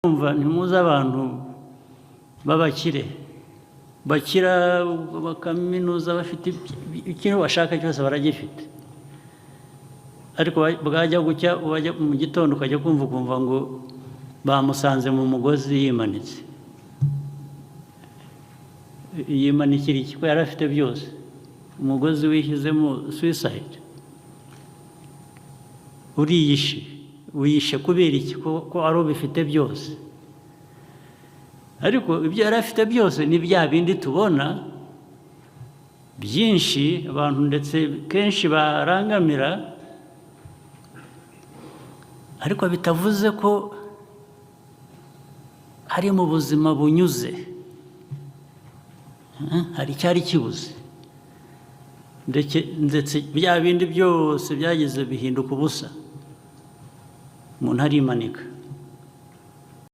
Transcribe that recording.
ntimuzi abantu b'abakire bakira bakaminuza bafite ikintu bashaka cyose baragifite, ariko bwajya gucya wajya mu gitondo ukajya kumva ngo bamusanze mu mugozi yimanitse. Yimanikira iki ko yari afite byose? Umugozi wishyizemo suicide. Wiyishe kubera iki ko ari ubifite byose? Ariko ibyo yari afite byose ni bya bindi tubona byinshi abantu ndetse kenshi barangamira, ariko bitavuze ko hari mu buzima bunyuze, hari icyari kibuze, ndetse bya bindi byose byagize bihinduka ubusa, umuntu arimanika.